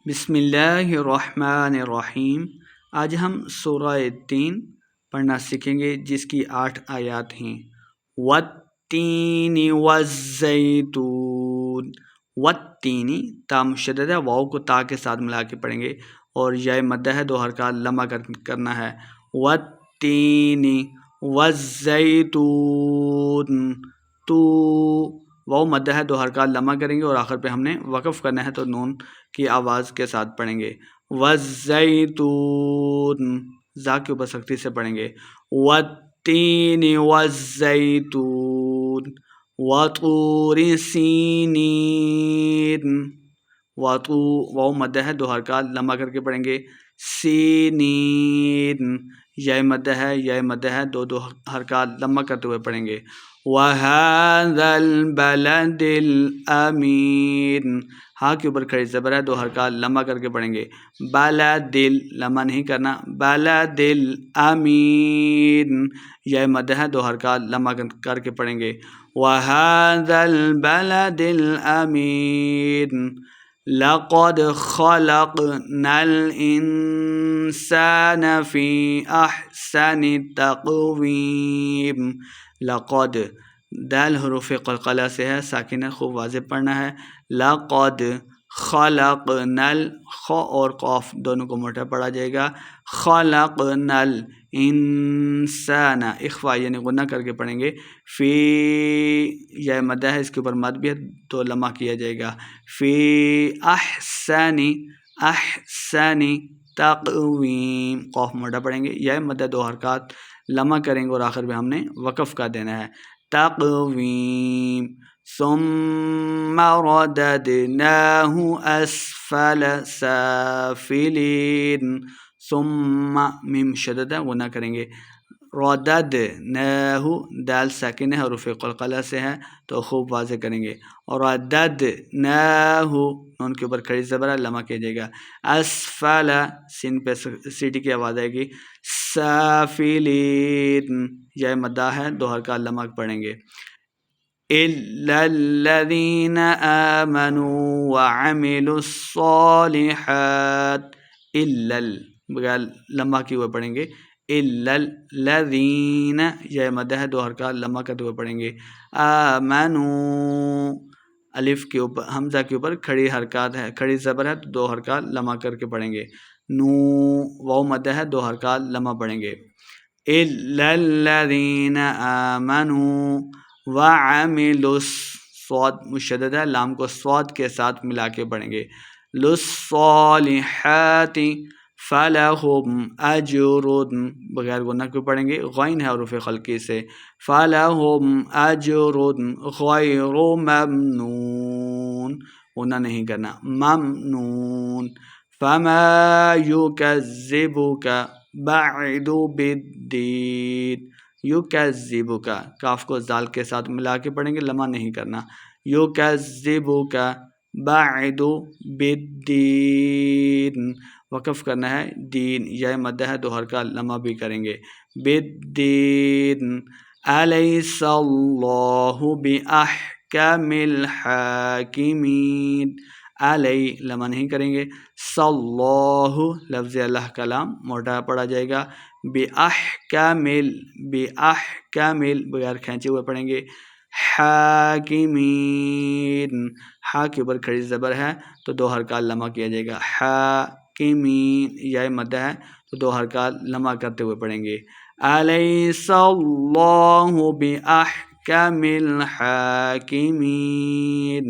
بسم اللہ الرحمن الرحیم۔ آج ہم سورہ 3 پڑھنا سیکھیں گے جس کی 8 آیات ہیں۔ والتین والزیتون، والتین تا مشدد ہے، واو کو تا کے ساتھ ملا کے پڑھیں گے اور یا مدہ ہے، 2 حرکات لمبا کرنا ہے۔ والتین والزیتون، تو واو مدہ ہے، 2 حرکات لمبا کریں گے اور آخر پہ ہم نے وقف کرنا ہے تو نون کی آواز کے ساتھ پڑھیں گے۔ والزیتون، زا کے اوپر سختی سے پڑھیں گے۔ والتین والزیتون، وطور سینین، واو مدہ ہے، 2 حرکات لمبا کر کے پڑھیں گے۔ سینین، یا مدہ ہے، 2 حرکات لمبا کرتے ہوئے پڑھیں گے۔ وَهَذَا الْبَلَدِ الْأَمِينِ، ہاں کے اوپر کھڑی زبر ہے، 2 حرکات لمبا کر کے پڑھیں گے۔ بلدل، لمبا نہیں کرنا، بلدل امین، یا مدہ ہے، 2 حرکات لمبا کر کے پڑھیں گے۔ وَهَذَا الْبَلَدِ الْأَمِينِ لَقَدْ خَلَقْنَا الْإِنسَانَ فِي أَحْسَنِ تَقْوِيمٍ۔ لقد، دال حروف قلقلہ سے ہے، ساکن ہے، خوب واضح پڑھنا ہے۔ لقد خلقنا، خ اور قاف دونوں کو موٹا پڑھا جائے گا۔ خلقنا الانسان، اخفا یعنی غنہ کر کے پڑھیں گے۔ فی، یا مدہ ہے، اس کے اوپر مد بھی ہے تو لمبا کیا جائے گا۔ فی احسن، احسن تقویم، قاف موٹا پڑھیں گے، یا مدہ 2 حرکات لمبا کریں گے اور آخر میں ہم نے وقف کا دینا ہے۔ تقویم، ثم رددناہ اسفل سافلین، ثم میم شدد ہے، غنہ کریں گے۔ رددناہ، دال ساکن ہے، حروف قلقلہ سے ہے تو خوب واضح کریں گے۔ اور رددناہ، نون کے اوپر کھڑی زبر ہے، لمبا کیا جائے گا۔ اسفل، سین پہ سیٹی کی آواز آئے گی۔ سافلین، یا مدہ ہے، 2 حرکات لمبا پڑھیں گے۔ إِلَّا الَّذِينَ آمَنُوا وَعَمِلُوا الصَّالِحَاتِ، بغیر لمبا کیے ہوئے پڑھیں گے۔ إِلَّا الَّذِينَ، یا مدہ ہے، 2 حرکات لمبا کرتے ہوئے پڑھیں گے۔ آمنوا، الف کے اوپر، حمزہ کے اوپر کھڑی حرکات ہے، کھڑی زبر ہے تو 2 حرکات لمبا کر کے پڑھیں گے۔ نو، واو مدہ ہے، 2 حرکات لمبا پڑھیں گے۔ إِلَّا الَّذِينَ آمَنُوا وَعَمِلُوا، صاد مشدد ہے، لام کو صاد کے ساتھ ملا کے پڑھیں گے۔ لِلصَّالِحَاتِ فَلَهُمْ أَجْرٌ، بغیر غنہ کے پڑھیں گے، غین ہے حروف خلقی سے۔ فَلَهُمْ أَجْرٌ غَيْرُ مَمْنُونٍ، غنہ نہیں کرنا، ممنون۔ فَمَا يُكَذِّبُكَ بَعْدُ بِالدِّينِ، یُکَذِّبُکَ، کاف کو زال کے ساتھ ملا کے پڑھیں گے، لمبا نہیں کرنا۔ یُکَذِّبُکَ بَعْدُ بِالدِّينِ، وقف کرنا ہے، دین، یا مدہ ہے، 2 حرکات لمبا بھی کریں گے۔ بِالدِّينِ أَلَيْسَ اللَّهُ بِأَحْكَمِ الْحَاكِمِينَ، علی، لمبا نہیں کریں گے۔ صَلَّاهُ، لفظ اللہ کا لام موٹا پڑھا جائے گا۔ بِأَحْكَمِ، بغیر کھینچے ہوئے پڑھیں گے۔ حاکمین، ہا کے اوپر کھڑی زبر ہے تو 2 حرکات لمبا کیا جائے گا۔ حاکمین، یا مدہ ہے تو 2 حرکات لمبا کرتے ہوئے پڑھیں گے۔ أَلَيْسَ اللَّهُ بِأَحْكَمِ الْحَاكِمِينَ۔